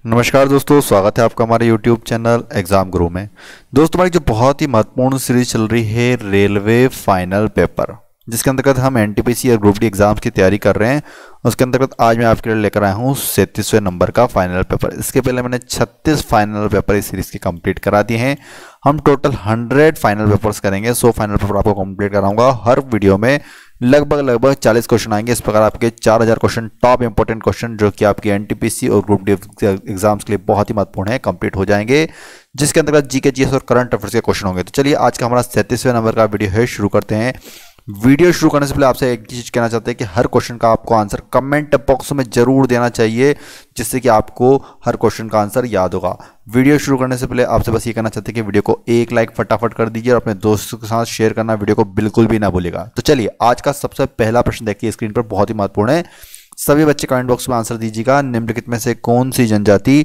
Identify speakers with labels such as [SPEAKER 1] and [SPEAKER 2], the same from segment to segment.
[SPEAKER 1] नमस्कार दोस्तों, स्वागत है आपका हमारे YouTube चैनल एग्जाम गुरु में। दोस्तों, हमारी जो बहुत ही महत्वपूर्ण सीरीज चल रही है रेलवे फाइनल पेपर, जिसके अंतर्गत हम एनटीपीसी और ग्रुप डी एग्जाम्स की तैयारी कर रहे हैं। उसके अंतर्गत आज मैं आपके लिए लेकर आया हूँ 37वें नंबर का फाइनल पेपर। इसके पहले मैंने 36 फाइनल पेपर इस सीरीज के कंप्लीट करा दिए हैं। हम टोटल 100 फाइनल पेपर्स करेंगे। 100 फाइनल पेपर आपको कंप्लीट कराऊंगा। हर वीडियो में लगभग 40 क्वेश्चन आएंगे। इस प्रकार आपके 4000 क्वेश्चन, टॉप इंपोर्टेंट क्वेश्चन जो कि आपके एनटीपीसी और ग्रुप डी एग्जाम्स के लिए बहुत ही महत्वपूर्ण है, कंप्लीट हो जाएंगे, जिसके अंतर्गत जीके, जीएस और करंट अफेयर्स के क्वेश्चन होंगे। तो चलिए आज का हमारा 37वें नंबर का वीडियो है, शुरू करते हैं। वीडियो शुरू करने से पहले आपसे एक चीज कहना चाहते हैं कि हर क्वेश्चन का आपको आंसर कमेंट बॉक्स में जरूर देना चाहिए, जिससे कि आपको हर क्वेश्चन का आंसर याद होगा। वीडियो शुरू करने से पहले आपसे बस ये कहना चाहते हैं कि वीडियो को एक लाइक फटाफट कर दीजिए और अपने दोस्तों के साथ शेयर करना वीडियो को बिल्कुल भी ना भूलिएगा। तो चलिए आज का सबसे पहला प्रश्न देखिए स्क्रीन पर, बहुत ही महत्वपूर्ण है। सभी बच्चे कमेंट बॉक्स में आंसर दीजिएगा। निम्नलिखित में से कौन सी जनजाति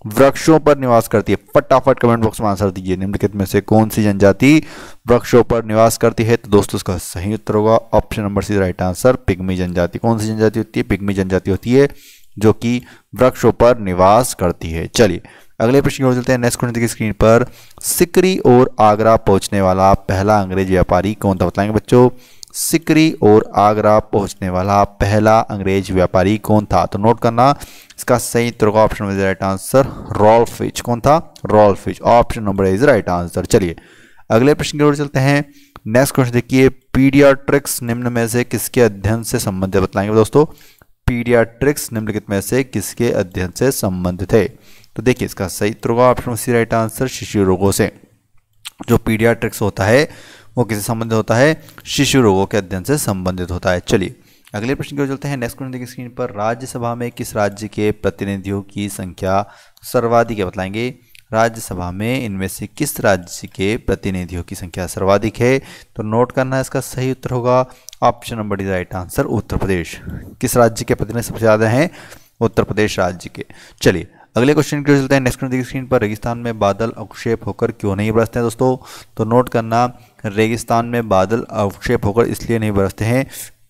[SPEAKER 1] वृक्षों पर निवास करती है? फटाफट कमेंट बॉक्स में आंसर दीजिए। निम्नलिखित में से कौन सी जनजाति वृक्षों पर निवास करती है? तो दोस्तों इसका सही उत्तर होगा option number C, right answer, pygmy जनजाति। कौन सी जनजाति होती है? पिग्मी जनजाति होती है, जो कि वृक्षों पर निवास करती है। चलिए अगले प्रश्न की ओर चलते हैं। नेक्स्ट क्वेश्चन देखिए स्क्रीन पर। सिकरी और आगरा पहुंचने वाला पहला अंग्रेज व्यापारी कौन था? बताएंगे बच्चों। सिकरी और आगरा पहुंचने वाला पहला अंग्रेज व्यापारी कौन था? तो नोट करना, इसका सही उत्तर होगा option number right answer, Ralph Fitch. कौन था? Ralph Fitch. Option number is right answer. चलिए अगले प्रश्न की ओर चलते हैं। नेक्स्ट क्वेश्चन देखिए। पीडियाट्रिक्स निम्न में से किसके अध्ययन से संबंधित? बताएंगे दोस्तों। पीडियाट्रिक्स निम्नलिखित में से किसके अध्ययन से संबंधित है? तो देखिए इसका सही उत्तर होगा ऑप्शन सी, राइट आंसर, शिशु रोगों से। जो पीडियाट्रिक्स होता है वो किससे संबंधित होता है? शिशु रोगों के अध्ययन से संबंधित होता है। चलिए अगले प्रश्न की ओर चलते हैं। नेक्स्ट क्वेश्चन देखिए स्क्रीन पर। राज्यसभा में किस राज्य के प्रतिनिधियों की संख्या सर्वाधिक है? बताएंगे। राज्यसभा में इनमें से किस राज्य के प्रतिनिधियों की संख्या सर्वाधिक है? तो नोट करना, इसका सही उत्तर होगा option number D, right answer, Uttar Pradesh. किस राज्य के प्रतिनिधि सबसे ज्यादा हैं? उत्तर प्रदेश राज्य के। चलिए अगले क्वेश्चन की ओर चलते हैं। नेक्स्ट क्वेश्चन देखिए स्क्रीन पर। रेगिस्तान में बादल अवक्षेप होकर क्यों नहीं बरसते हैं? दोस्तों तो नोट करना, रेगिस्तान में बादल अवक्षेप होकर इसलिए नहीं बरसते हैं,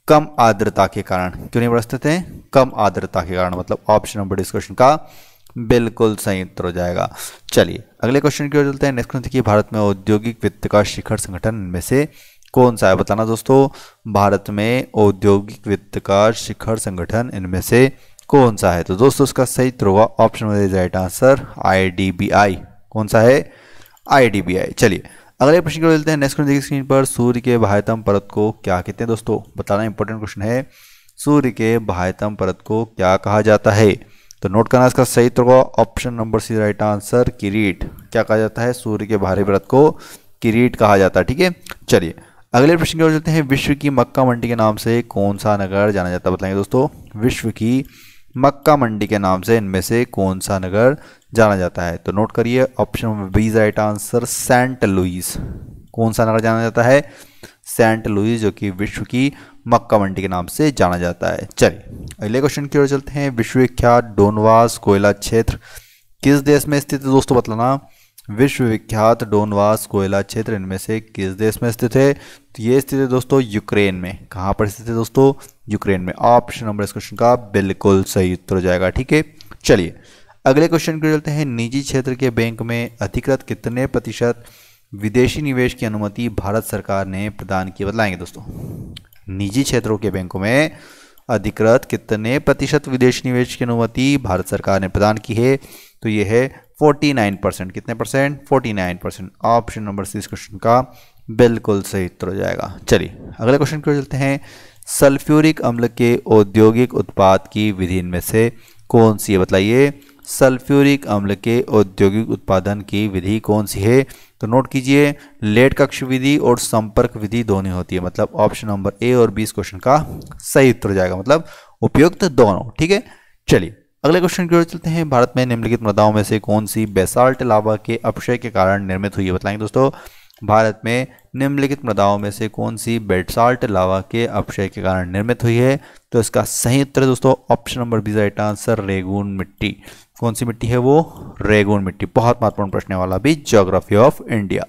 [SPEAKER 1] कम आर्द्रता के कारण। क्यों नहीं बरसते थे? कम आर्द्रता के कारण। मतलब ऑप्शन नंबर इस क्वेश्चन का बिल्कुल सही उत्तर हो जाएगा। चलिए अगले क्वेश्चन की ओर चलते हैं। नेक्स्ट क्वेश्चन देखिए। भारत में औद्योगिक वित्त का शिखर संगठन इनमें से कौन सा है? बताना दोस्तों। भारत में औद्योगिक वित्त का शिखर संगठन इनमें से कौन सा है? तो दोस्तों इसका सही उत्तर होगा option number right answer, IDBI. कौन सा है? आईडीबीआई। चलिए अगले प्रश्न को चलते हैं। नेक्स्ट क्वेश्चन देखिए स्क्रीन पर। सूर्य के बाह्यतम परत को क्या कहते हैं? दोस्तों बताना इंपॉर्टेंट क्वेश्चन है। सूर्य के बाह्यतम परत को क्या कहा जाता है? तो नोट करना, इसका सही उत्तर होगा option number C, right answer, किरीट। क्या कहा जाता है? सूर्य के बाहरी परत को किरीट कहा जाता है। ठीक है, चलिए अगले प्रश्न की ओर चलते हैं। विश्व की मक्का मंडी के नाम से कौन सा नगर जाना जाता है? बताएंगे दोस्तों। विश्व की मक्का मंडी के नाम से इनमें से कौन सा नगर जाना जाता है? तो नोट करिए option number B, right answer, Saint Louis. कौन सा नगर जाना जाता है? सेंट लुइस, जो कि विश्व की मक्का मंडी के नाम से जाना जाता है। चलिए अगले क्वेश्चन की ओर चलते हैं। विश्वविख्यात डोनवास कोयला क्षेत्र किस देश में स्थित है? दोस्तों बतलाना। विश्वविख्यात डोनवास कोयला क्षेत्र इनमें से किस देश में स्थित है? तो ये स्थित है दोस्तों यूक्रेन में। कहाँ पर स्थित है दोस्तों? यूक्रेन में। ऑप्शन नंबर इस क्वेश्चन का बिल्कुल सही उत्तर हो जाएगा। ठीक है, चलिए अगले क्वेश्चन की ओर चलते हैं। निजी क्षेत्र के बैंक में अधिकृत कितने प्रतिशत विदेशी निवेश की अनुमति भारत सरकार ने प्रदान की? बताएंगे दोस्तों। निजी क्षेत्रों के बैंकों में अधिकृत कितने प्रतिशत विदेशी निवेश की अनुमति भारत सरकार ने प्रदान की है? तो ये है 49%। कितने परसेंट? 49%। ऑप्शन नंबर सी इस क्वेश्चन का बिल्कुल सही उत्तर हो जाएगा। चलिए अगले क्वेश्चन की ओर चलते हैं। सल्फ्यूरिक अम्ल के औद्योगिक उत्पाद की विधि में से कौन सी है? बताइए। सल्फ्यूरिक अम्ल के औद्योगिक उत्पादन की विधि कौन सी है? तो नोट कीजिए, लेट कक्ष विधि और संपर्क विधि दोनों होती है। मतलब ऑप्शन नंबर ए और बी इस क्वेश्चन का सही उत्तर हो जाएगा, मतलब उपयुक्त दोनों। ठीक है, चलिए अगले क्वेश्चन की ओर चलते हैं। भारत में निम्नलिखित मृदाओं में से कौन सी बेसाल्ट लावा के अपक्षय के कारण निर्मित हुई है? बताएंगे दोस्तों। भारत में निम्नलिखित मृदाओं में से कौन सी बेसाल्ट लावा के अपक्षय के कारण निर्मित हुई है? तो इसका सही उत्तर दोस्तों option number B, right answer, रेगून मिट्टी। कौन सी मिट्टी है वो? रेगून मिट्टी। बहुत महत्वपूर्ण प्रश्न वाला भी, ज्योग्राफी ऑफ इंडिया।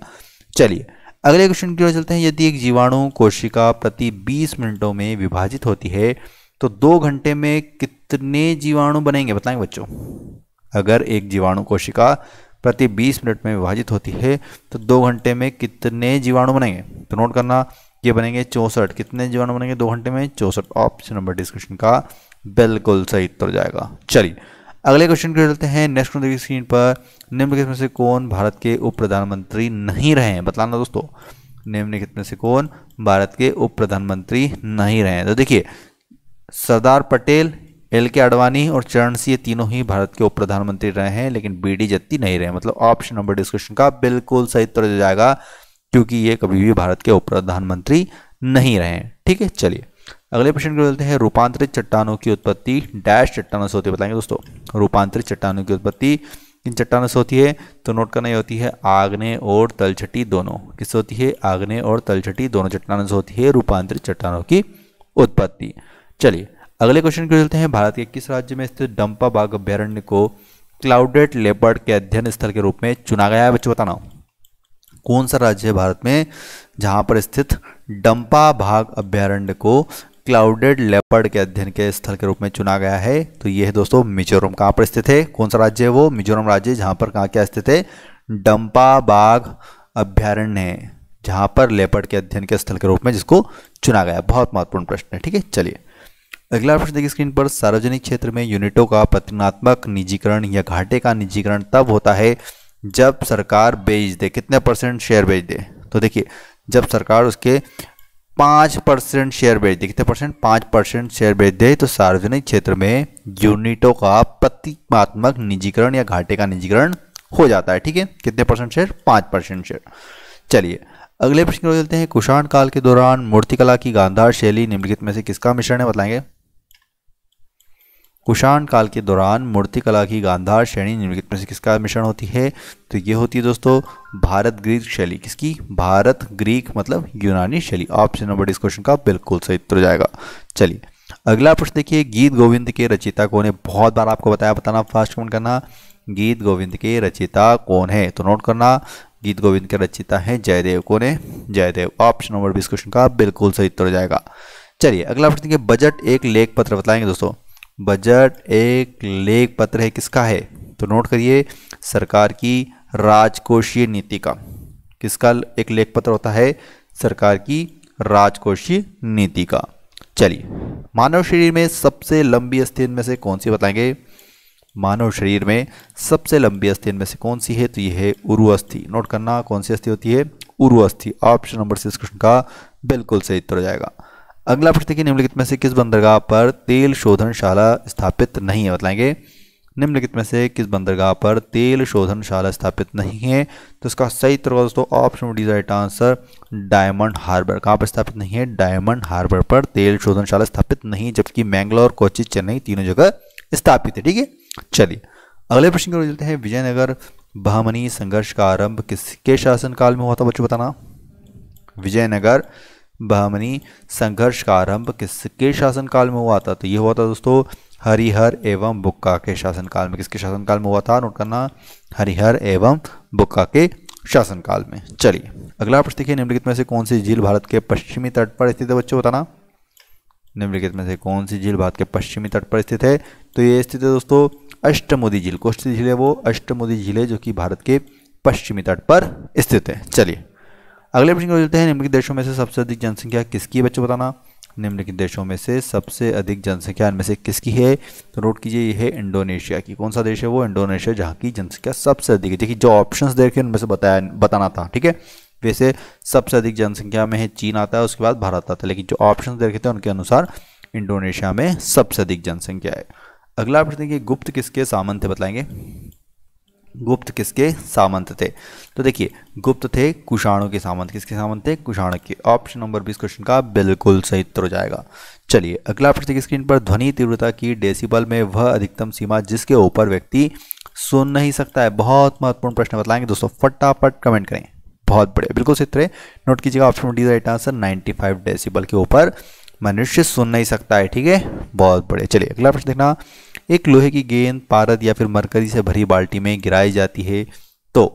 [SPEAKER 1] चलिए अगले क्वेश्चन की ओर चलते हैं। यदि एक जीवाणु कोशिका प्रति 20 मिनटों में विभाजित होती है तो 2 घंटे में कितने जीवाणु बनेंगे? बताएंगे बच्चों। अगर एक जीवाणु कोशिका प्रति 20 मिनट में विभाजित होती है तो 2 घंटे में कितने जीवाणु बनेंगे? तो नोट करना, ये बनेंगे 64। कितने जीवाणु बनेंगे 2 घंटे में? 64। ऑप्शन नंबर डिस्कशन का बिल्कुल सही उत्तर जाएगा। चलिए अगले क्वेश्चन को चलते हैं। नेक्स्ट देखिए स्क्रीन पर, निम्नलिखित में से कौन भारत के उप प्रधानमंत्री नहीं रहे हैं? बतलाना दोस्तों, निम्नलिखित में से कौन भारत के उप प्रधानमंत्री नहीं रहे हैं? तो देखिए सरदार पटेल, एल.के. आडवाणी और चरण सिंह, ये तीनों ही भारत के उप प्रधानमंत्री रहे हैं, लेकिन बी.डी. जत्ती नहीं रहे। मतलब ऑप्शन नंबर डिस्कशन का बिल्कुल सही उत्तर हो जाएगा, क्योंकि ये कभी भी भारत के उप प्रधानमंत्री नहीं रहे हैं। ठीक है, चलिए अगले प्रश्न को बोलते हैं। रूपांतरित चट्टानों की उत्पत्ति डैश चट्टानों से होती है? बताएंगे दोस्तों, रूपांतरित चट्टानों की उत्पत्ति किन चट्टानों से होती है? तो नोट करना, ये होती है आग्नेय और तलछटी दोनों। किससे होती है? आग्नेय और तलछटी दोनों चट्टानों से होती है रूपांतरित चट्टानों की उत्पत्ति। चलिए अगले क्वेश्चन को चलते हैं। भारत के किस राज्य में स्थित डंपा बाघ अभ्यारण्य को क्लाउडेड लेपर्ड के अध्ययन स्थल के रूप में चुना गया है? बच्चों बताना, कौन सा राज्य है भारत में जहां पर स्थित डंपा बाघ अभ्यारण्य को क्लाउडेड लेपर्ड के अध्ययन के स्थल के रूप में चुना गया है? तो ये है दोस्तों मिजोरम। कहाँ पर स्थित है? कौन सा राज्य है वो? मिजोरम राज्य, जहां पर कहाँ क्या स्थित है? डंपा बाघ अभ्यारण्य है, जहां पर लेपर्ड के अध्ययन के स्थल के रूप में जिसको चुना गया। बहुत महत्वपूर्ण प्रश्न है। ठीक है, चलिए अगला प्रश्न देखिए स्क्रीन पर। सार्वजनिक क्षेत्र में यूनिटों का प्रतिनात्मक निजीकरण या घाटे का निजीकरण तब होता है जब सरकार बेच दे। कितने % शेयर बेच दे? तो देखिए जब सरकार उसके 5% शेयर बेच दे। कितने %? 5% शेयर बेच दे तो सार्वजनिक क्षेत्र में यूनिटों का प्रतीकात्मक निजीकरण या घाटे का निजीकरण हो जाता है। ठीक है, कितने % शेयर? 5% शेयर। चलिए अगले प्रश्न को चलते हैं। कुषाण काल के दौरान मूर्तिकला की गांधार शैली निम्नलिखित में से किसका मिश्रण है? बताएंगे। कुषाण काल के दौरान मूर्तिकला की गांधार शैली निम्नलिखित में से किसका मिश्रण होती है? तो ये होती है दोस्तों भारत ग्रीक शैली। किसकी? भारत ग्रीक मतलब यूनानी शैली। ऑप्शन नंबर इस क्वेश्चन का बिल्कुल सही उत्तर जाएगा। चलिए अगला प्रश्न देखिए। गीत गोविंद के रचयिता कौन है? बहुत बार आपको बताया, बताना, फास्ट कमेंट करना। गीत गोविंद के रचयिता कौन है? तो नोट करना, गीत गोविंद के रचयिता है जयदेव। कौन है? जयदेव। ऑप्शन नंबर 20 क्वेश्चन का बिल्कुल सही उत्तर जाएगा। चलिए अगला प्रश्न देखिए। बजट एक लेख पत्र बताएंगे दोस्तों। बजट एक लेख पत्र है, किसका है? तो नोट करिए सरकार की राजकोषीय नीति का। किसका एक लेख पत्र होता है? सरकार की राजकोषीय नीति का। चलिए मानव शरीर में सबसे लंबी अस्थि में से कौन सी? बताएंगे। मानव शरीर में सबसे लंबी अस्थि में से कौन सी है? तो ये है उरु अस्थि। नोट करना, कौन सी अस्थि होती है? उरु अस्थि। ऑप्शन नंबर 6 क्वेश्चन का बिल्कुल सही उत्तर हो जाएगा। अगला प्रश्न देखिए। निम्नलिखित में से किस बंदरगाह पर तेल शोधनशाला स्थापित नहीं है? बताएंगे। निम्नलिखित में से किस बंदरगाह पर तेल शोधनशाला स्थापित नहीं है? तो इसका सही उत्तर होगा दोस्तों option D right answer, Diamond Harbour. कहाँ पर स्थापित नहीं है? डायमंड हार्बर पर तेल शोधनशाला स्थापित नहीं, जबकि मैंगलोर, कोच्चि, चेन्नई तीनों जगह स्थापित है। ठीक है, चलिए अगले प्रश्न को चलते हैं। विजयनगर बहमनी संघर्ष का आरंभ किसके शासनकाल में हुआ था? बच्चों बताना। विजयनगर बहमनी संघर्ष का आरंभ किसके शासनकाल में हुआ था? तो ये हुआ था दोस्तों हरिहर एवं बुक्का के शासनकाल में। किसके शासनकाल में हुआ था? नोट करना, हरिहर एवं बुक्का के शासनकाल में। चलिए अगला प्रश्न देखिए। निम्नलिखित में से कौन सी झील भारत के पश्चिमी तट पर स्थित है? बच्चों बताना। निम्नलिखित में से कौन सी झील भारत के पश्चिमी तट पर स्थित है? तो ये स्थित है दोस्तों अष्टमुदी झील। कौन सी झील है वो? अष्टमुदी झील है, जो कि भारत के पश्चिमी तट पर स्थित है। चलिए अगले प्रश्न को चलते हैं। निम्नलिखित देशों में से सबसे अधिक जनसंख्या किसकी? बच्चों बताना। निम्नलिखित देशों में से सबसे अधिक जनसंख्या इनमें से किसकी है? तो नोट कीजिए, ये है इंडोनेशिया की। कौन सा देश है वो? इंडोनेशिया, जहाँ की जनसंख्या सबसे अधिक है। देखिए जो ऑप्शंस देखे उनमें से बताना था। ठीक है, वैसे सबसे अधिक जनसंख्या में है चीन आता है, उसके बाद भारत आता है, लेकिन जो ऑप्शन देखे थे उनके अनुसार इंडोनेशिया में सबसे अधिक जनसंख्या है। अगला प्रश्न देखिए। गुप्त किसके सामंत थे? बताएंगे। गुप्त किसके सामंत थे? तो देखिए गुप्त थे कुषाणों के सामंत। किसके सामंत थे? कुषाण के। ऑप्शन नंबर 20 क्वेश्चन का बिल्कुल सही उत्तर हो जाएगा। चलिए अगला प्रश्न देखिए स्क्रीन पर। ध्वनि तीव्रता की डेसिबल में वह अधिकतम सीमा जिसके ऊपर व्यक्ति सुन नहीं सकता है। बहुत महत्वपूर्ण प्रश्न बताएंगे दोस्तों, फटाफट कमेंट करें। बहुत बढ़िया, बिल्कुल सही उत्तर है। नोट कीजिएगा option D right answer, 95 decibel के ऊपर मनुष्य सुन नहीं सकता है। ठीक है, बहुत बढ़िया। चलिए अगला प्रश्न देखना। एक लोहे की गेंद पारद या फिर मरकरी से भरी बाल्टी में गिराई जाती है तो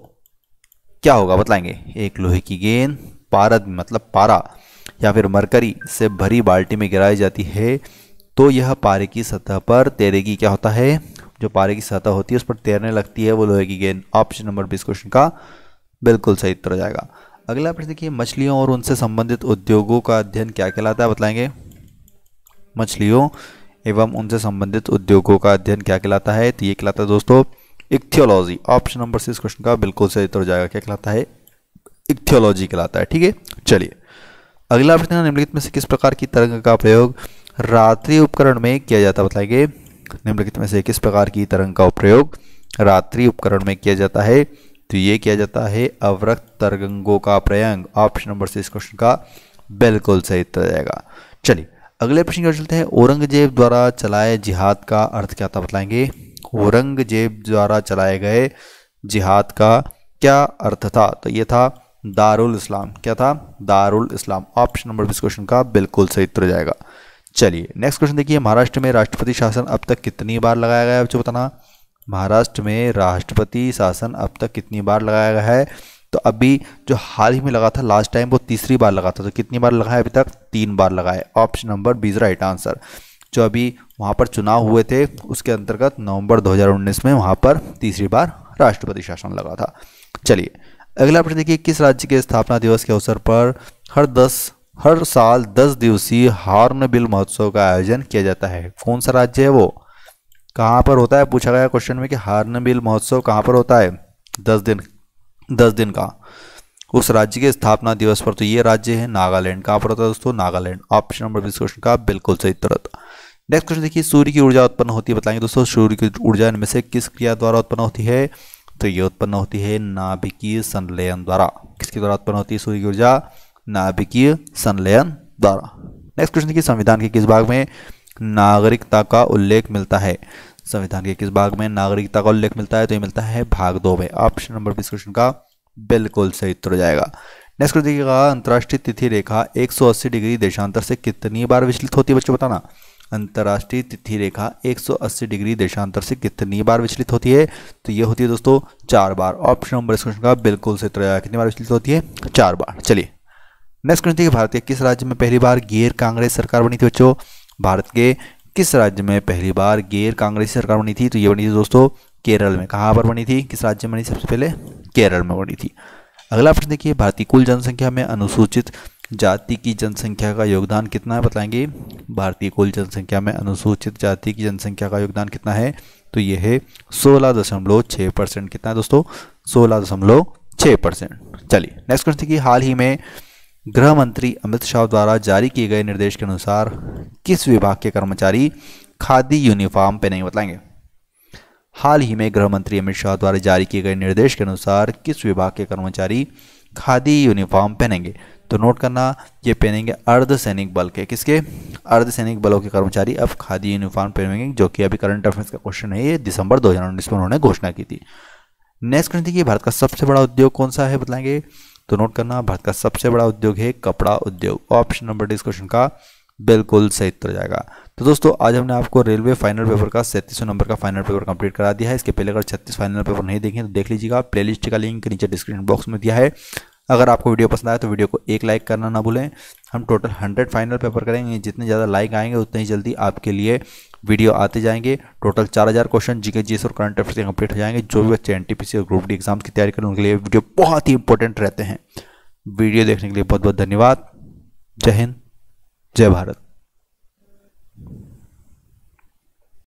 [SPEAKER 1] क्या होगा? बताएंगे। एक लोहे की गेंद पारद मतलब पारा या फिर मरकरी से भरी बाल्टी में गिराई जाती है तो यह पारे की सतह पर तैरेगी। क्या होता है? जो पारे की सतह होती है उस पर तैरने लगती है वो लोहे की गेंद। ऑप्शन नंबर 20 क्वेश्चन का बिल्कुल सही उत्तर हो जाएगा। अगला प्रश्न देखिए, मछलियों और उनसे संबंधित उद्योगों का अध्ययन क्या कहलाता है, बताएंगे। मछलियों एवं उनसे संबंधित उद्योगों का अध्ययन क्या कहलाता है, तो ये कहलाता है दोस्तों इक्थियोलॉजी। ऑप्शन नंबर 6 क्वेश्चन का बिल्कुल सही उत्तर हो जाएगा। क्या कहलाता है, इक्थियोलॉजी कहलाता है। ठीक है, चलिए अगला प्रश्न, निम्नलिखित में से किस प्रकार की तरंग का प्रयोग रात्रि उपकरण में किया जाता है, बताएंगे। निम्नलिखित में से किस प्रकार की तरंग का प्रयोग रात्रि उपकरण में किया जाता है, तो ये किया जाता है अवरक्त तरंगों का प्रयोग। ऑप्शन नंबर 6 क्वेश्चन का बिल्कुल सही उत्तर जाएगा। चलिए अगले प्रश्न की ओर चलते हैं। औरंगजेब द्वारा चलाए जिहाद का अर्थ क्या था, बताएंगे। औरंगजेब द्वारा चलाए गए जिहाद का क्या अर्थ था, तो ये था दारुल इस्लाम। क्या था, दारुल इस्लाम। ऑप्शन नंबर 20 क्वेश्चन का बिल्कुल सही उत्तर जाएगा। चलिए नेक्स्ट क्वेश्चन देखिए, महाराष्ट्र में राष्ट्रपति शासन अब तक कितनी बार लगाया गया है, बच्चों बताना। महाराष्ट्र में राष्ट्रपति शासन अब तक कितनी बार लगाया गया है, तो अभी जो हाल ही में लगा था लास्ट टाइम वो तीसरी बार लगा था, तो कितनी बार लगा है अभी तक, 3 बार लगा है। Option number 20 right answer. जो अभी वहाँ पर चुनाव हुए थे उसके अंतर्गत नवंबर 2019 में वहाँ पर तीसरी बार राष्ट्रपति शासन लगा था। चलिए अगला प्रश्न देखिए, किस राज्य के स्थापना दिवस के अवसर पर हर साल 10 दिवसीय हॉर्नबिल महोत्सव का आयोजन किया जाता है, कौन सा राज्य है वो, कहाँ पर होता है, पूछा गया क्वेश्चन में कि हॉर्नबिल महोत्सव कहाँ पर होता है, 10 दिन का उस राज्य के स्थापना दिवस पर, तो ये राज्य है नागालैंड। कहाँ पर होता है दोस्तों, नागालैंड। ऑप्शन नंबर 20 क्वेश्चन का बिल्कुल सही उत्तर होता। नेक्स्ट क्वेश्चन देखिए, सूर्य की ऊर्जा उत्पन्न होती है, बताएंगे दोस्तों। सूर्य की ऊर्जा इनमें से किस क्रिया द्वारा उत्पन्न होती है, तो ये उत्पन्न होती है नाभिकीय संलयन द्वारा। किसके द्वारा उत्पन्न होती है सूर्य की ऊर्जा, नाभिकीय संलयन द्वारा। नेक्स्ट क्वेश्चन देखिए, संविधान के किस भाग में नागरिकता का उल्लेख मिलता है, संविधान के किस भाग में नागरिकता का उल्लेख मिलता है, तो ये मिलता है भाग 2 में। ऑप्शन नंबर 20 क्वेश्चन का बिल्कुल सही उत्तर हो जाएगा। नेक्स्ट क्वेश्चन देखिएगा, अंतर्राष्ट्रीय तिथि रेखा 180 डिग्री देशांतर से कितनी बार विचलित होती है, बच्चों बताना। अंतर्राष्ट्रीय तिथि रेखा 180 डिग्री देशांतर से कितनी बार विचलित होती है, तो ये होती है दोस्तों 4 बार। ऑप्शन नंबर इस क्वेश्चन का बिल्कुल सही उत्तर आएगा। कितनी बार विचलित होती है, 4 बार। चलिए नेक्स्ट क्वेश्चन देखिए, भारत के किस राज्य में पहली बार गैर कांग्रेस सरकार बनी थी, बच्चों। भारत के किस राज्य में पहली बार गैर कांग्रेसी सरकार बनी थी, तो ये बनी थी दोस्तों केरल में। कहाँ पर बनी थी, किस राज्य में बनी सबसे पहले, केरल में बनी थी। अगला प्रश्न देखिए, भारतीय कुल जनसंख्या में अनुसूचित जाति की जनसंख्या का योगदान कितना है, बताएंगे। भारतीय कुल जनसंख्या में अनुसूचित जाति की जनसंख्या का योगदान कितना है, तो ये है 16.6%। कितना है दोस्तों, 16.6%। चलिए नेक्स्ट क्वेश्चन देखिए, हाल ही में गृह मंत्री अमित शाह द्वारा जारी किए गए निर्देश के अनुसार किस विभाग के कर्मचारी खादी यूनिफॉर्म पहनेंगे, बताएंगे। हाल ही में गृह मंत्री अमित शाह द्वारा जारी किए गए निर्देश के अनुसार किस विभाग के कर्मचारी खादी यूनिफॉर्म पहनेंगे, तो नोट करना ये पहनेंगे अर्धसैनिक बल के। किसके, अर्धसैनिक बलों के कर्मचारी अब खादी यूनिफॉर्म पहनेंगे, जो कि अभी करंट अफेयर्स का क्वेश्चन है, ये दिसंबर 2019 में उन्होंने घोषणा की थी। नेक्स्ट क्वेश्चन देखिए, भारत का सबसे बड़ा उद्योग कौन सा है, बताएंगे। तो नोट करना भारत का सबसे बड़ा उद्योग है कपड़ा उद्योग। ऑप्शन नंबर 20 क्वेश्चन का बिल्कुल सही उत्तर जाएगा। तो दोस्तों आज हमने आपको रेलवे फाइनल पेपर का 37 नंबर का फाइनल पेपर कंप्लीट करा दिया है। इसके पहले अगर 36 फाइनल पेपर नहीं देखें तो देख लीजिएगा, प्लेलिस्ट का लिंक नीचे डिस्क्रिप्शन बॉक्स में दिया है। अगर आपको वीडियो पसंद आए तो वीडियो को एक लाइक करना ना भूलें। हम टोटल 100 फाइनल पेपर करेंगे, जितने ज़्यादा लाइक आएंगे उतने ही जल्दी आपके लिए वीडियो आते जाएंगे। टोटल 4000 क्वेश्चन जीके जीएस और करंट अफेयर्स के कंप्लीट हो जाएंगे। जो भी बच्चे एनटीपीसी और ग्रुप डी एग्जाम्स की तैयारी करें उनके लिए वीडियो बहुत ही इंपॉर्टेंट रहते हैं। वीडियो देखने के लिए बहुत बहुत धन्यवाद। जय हिंद, जय भारत।